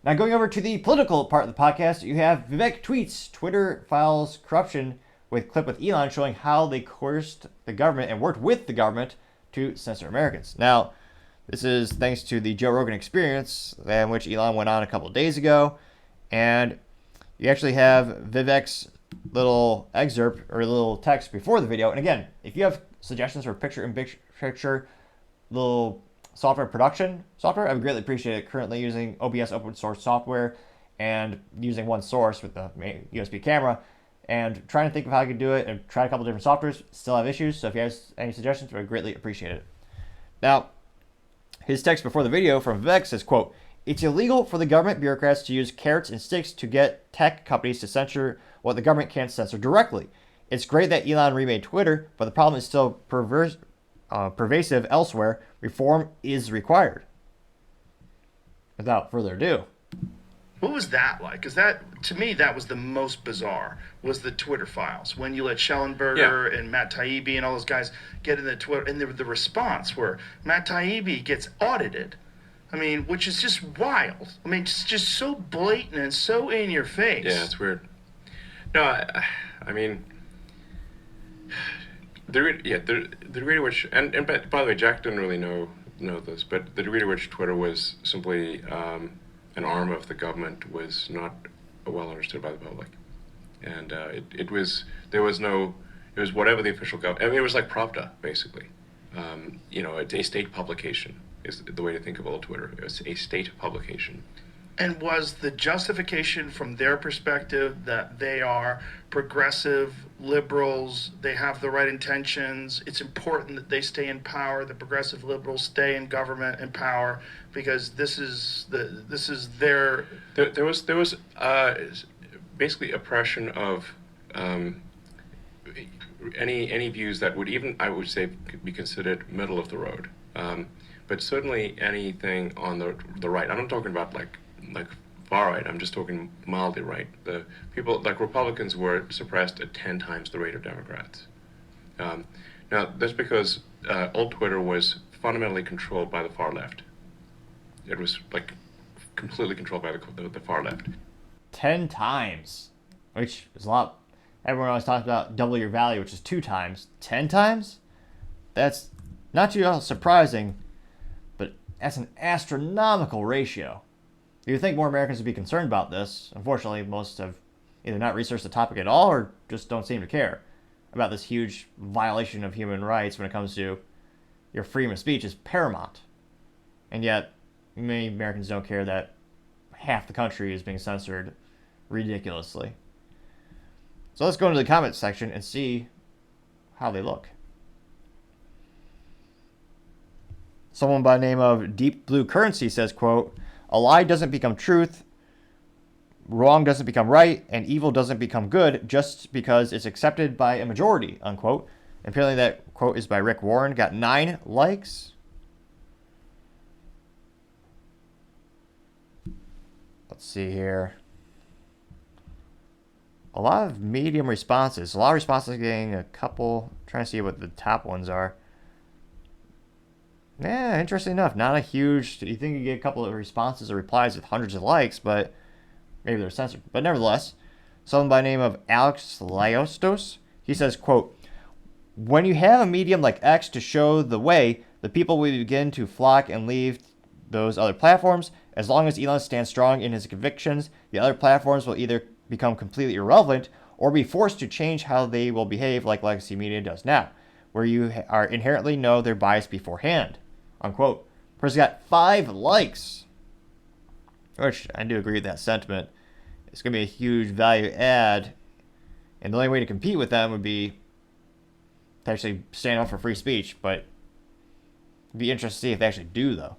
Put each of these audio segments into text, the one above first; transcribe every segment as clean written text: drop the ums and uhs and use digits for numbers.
Now, going over to the political part of the podcast, you have Vivek tweets Twitter files corruption with clip with Elon showing how they coerced the government and worked with the government to censor Americans. Now, this is thanks to the Joe Rogan Experience, in which Elon went on a couple of days ago, and you actually have Vivek's little excerpt or little text before the video. And again, if you have suggestions for picture little software production software, I would greatly appreciate it. Currently using OBS open source software and using one source with the USB camera and trying to think of how I could do it and try a couple different softwares, still have issues. So if you have any suggestions, I would greatly appreciate it. Now, his text before the video from Vivek says, quote, "It's illegal for the government bureaucrats to use carrots and sticks to get tech companies to censor what the government can't censor directly. It's great that Elon remade Twitter, but the problem is still pervasive elsewhere. Reform is required." Without further ado. What was that like? Because that, to me, that was the most bizarre, was the Twitter files. When you let Schellenberger and Matt Taibbi and all those guys get in the Twitter, and the response where Matt Taibbi gets audited. I mean, which is just wild. I mean, it's just so blatant and so in your face. Yeah, it's weird. No, I mean, the degree to which, and by the way, Jack didn't really know this, but the degree to which Twitter was simply an arm of the government was not well understood by the public, and it was whatever the official government. I mean, it was like Pravda basically. It's a state publication is the way to think of old Twitter. It's a state publication. And was the justification from their perspective that they are progressive liberals, they have the right intentions, it's important that they stay in power, the progressive liberals stay in government and power, because this is their... There was basically oppression of any views that would even, I would say, be considered middle of the road. But certainly anything on the right. I'm not talking about like far right. I'm just talking mildly right. The people like Republicans were suppressed at 10 times the rate of Democrats. Now that's because old Twitter was fundamentally controlled by the far left. It was like completely controlled by the far left. 10 times, which is a lot. Everyone always talks about double your value, which is 2 times. 10 times? That's not too surprising, but that's an astronomical ratio. You would think more Americans would be concerned about this. Unfortunately, most have either not researched the topic at all or just don't seem to care about this huge violation of human rights when it comes to your freedom of speech is paramount. And yet, many Americans don't care that half the country is being censored ridiculously. So let's go into the comments section and see how they look. Someone by the name of Deep Blue Currency says, quote, "A lie doesn't become truth, wrong doesn't become right, and evil doesn't become good just because it's accepted by a majority," unquote. And apparently that quote is by Rick Warren, got 9 likes. Let's see here. A lot of medium responses. A lot of responses getting a couple. Trying to see what the top ones are. Yeah, interesting enough. Not a huge... You think you get a couple of responses or replies with hundreds of likes, but maybe they're censored. But nevertheless, someone by the name of Alex Laostos, he says, quote, "When you have a medium like X to show the way, the people will begin to flock and leave those other platforms. As long as Elon stands strong in his convictions, the other platforms will either become completely irrelevant or be forced to change how they will behave like legacy media does now, where you are inherently know their bias beforehand," unquote. Person got 5 likes, which I do agree with that sentiment. It's going to be a huge value add, and the only way to compete with them would be to actually stand up for free speech, but it'd be interesting to see if they actually do, though.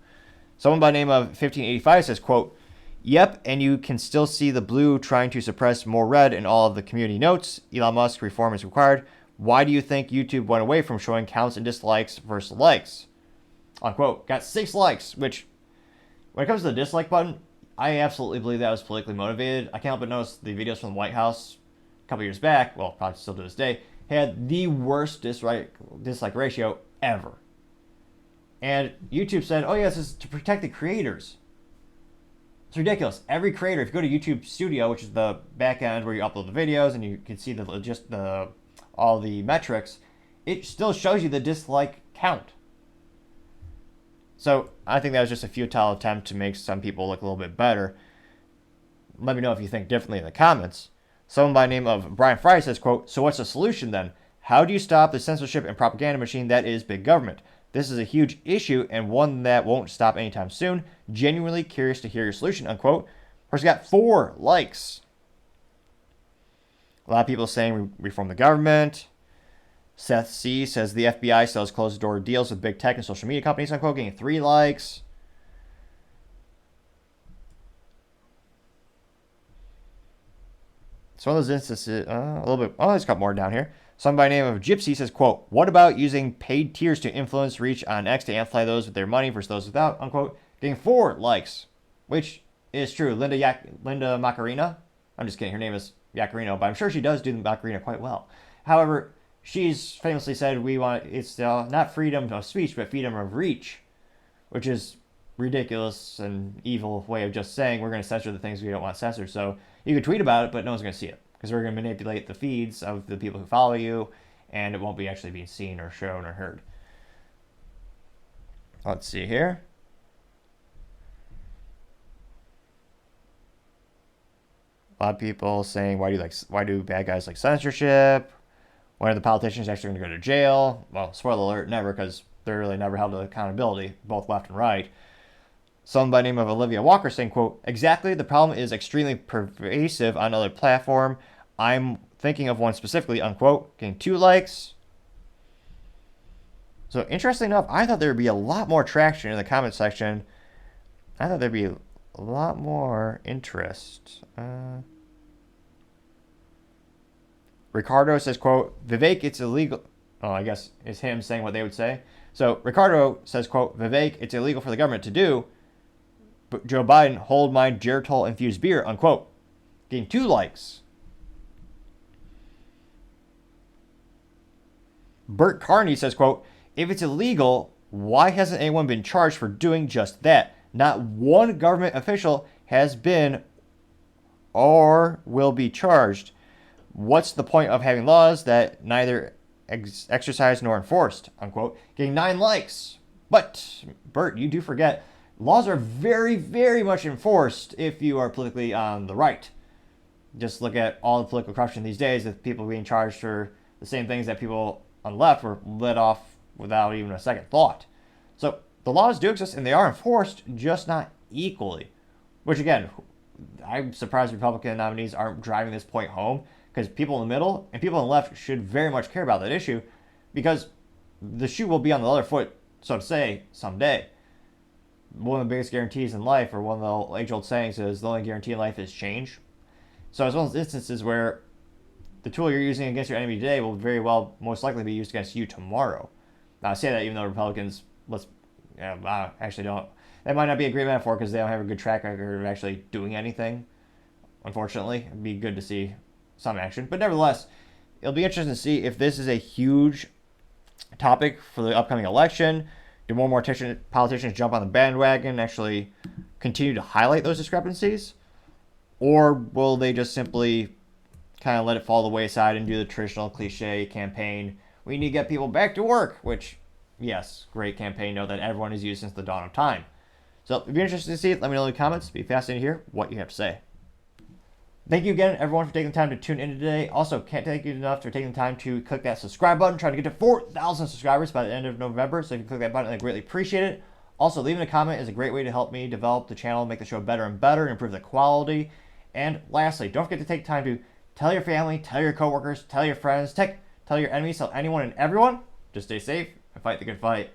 Someone by the name of 1585 says, quote, "Yep, and you can still see the blue trying to suppress more red in all of the community notes. Elon Musk reform is required. Why do you think YouTube went away from showing counts and dislikes versus likes?" Unquote. Got 6 likes, which, when it comes to the dislike button, I absolutely believe that was politically motivated. I can't help but notice the videos from the White House a couple years back, well, probably still to this day, had the worst dislike ratio ever. And YouTube said, oh, yeah, this is to protect the creators. It's ridiculous. Every creator, if you go to YouTube Studio, which is the back end where you upload the videos and you can see all the metrics, it still shows you the dislike count. So I think that was just a futile attempt to make some people look a little bit better. Let me know if you think differently in the comments. Someone by the name of Brian Fry says, quote, "So what's the solution then? How do you stop the censorship and propaganda machine that is big government? This is a huge issue and one that won't stop anytime soon. Genuinely curious to hear your solution," unquote. Of course, we got 4 likes. A lot of people saying reform the government. Seth C. says the FBI sells closed-door deals with big tech and social media companies, unquote, getting 3 likes. It's one of those instances, a little bit, there's a couple more down here. Someone by the name of Gypsy says, quote, "What about using paid tiers to influence reach on X to amplify those with their money versus those without," unquote, getting 4 likes, which is true. Linda Macarena, I'm just kidding, her name is Yacarino, but I'm sure she does do the Macarena quite well. However, she's famously said it's not freedom of speech, but freedom of reach, which is ridiculous and evil way of just saying we're going to censor the things we don't want censored. So you can tweet about it, but no one's going to see it because we're going to manipulate the feeds of the people who follow you, and it won't be actually being seen or shown or heard. Let's see here. A lot of people saying, why do bad guys like censorship? When are the politicians actually going to go to jail? Well, spoiler alert, never, because they're really never held to accountability, both left and right. Someone by the name of Olivia Walker saying, quote, "Exactly, the problem is extremely pervasive on other platform. I'm thinking of one specifically," unquote, getting 2 likes. So interesting enough, I thought there would be a lot more traction in the comment section. I thought there'd be a lot more interest. Ricardo says, quote, "Vivek, it's illegal." Oh, I guess it's him saying what they would say. So Ricardo says, quote, "Vivek, it's illegal for the government to do. But Joe Biden, hold my Geritol infused beer," unquote. Getting 2 likes. Bert Carney says, quote, "If it's illegal, why hasn't anyone been charged for doing just that? Not one government official has been or will be charged. What's the point of having laws that neither exercised nor enforced," unquote. Getting 9 likes. But, Bert, you do forget, laws are very, very much enforced if you are politically on the right. Just look at all the political corruption these days with people being charged for the same things that people on the left were let off without even a second thought. So the laws do exist and they are enforced, just not equally. Which, again, I'm surprised Republican nominees aren't driving this point home, because people in the middle and people on the left should very much care about that issue, because the shoe will be on the other foot, so to say, someday. One of the biggest guarantees in life, or one of the age-old sayings, is the only guarantee in life is change. So it's one of those instances where the tool you're using against your enemy today will very well, most likely, be used against you tomorrow. Now, I say that even though Republicans, actually don't. That might not be a great metaphor because they don't have a good track record of actually doing anything. Unfortunately, it'd be good to see some action. But nevertheless, it'll be interesting to see if this is a huge topic for the upcoming election. Do more politicians jump on the bandwagon and actually continue to highlight those discrepancies? Or will they just simply kind of let it fall to the wayside and do the traditional cliche campaign, we need to get people back to work, which, yes, great campaign note that everyone has used since the dawn of time. So it'd be interesting to see it. Let me know in the comments. Be fascinated to hear what you have to say. Thank you again, everyone, for taking the time to tune in today. Also, can't thank you enough for taking the time to click that subscribe button. Trying to get to 4,000 subscribers by the end of November. So if you click that button, I greatly appreciate it. Also, leaving a comment is a great way to help me develop the channel, make the show better and better, and improve the quality. And lastly, don't forget to take time to tell your family, tell your coworkers, tell your friends, tell your enemies, tell anyone and everyone. Just stay safe and fight the good fight.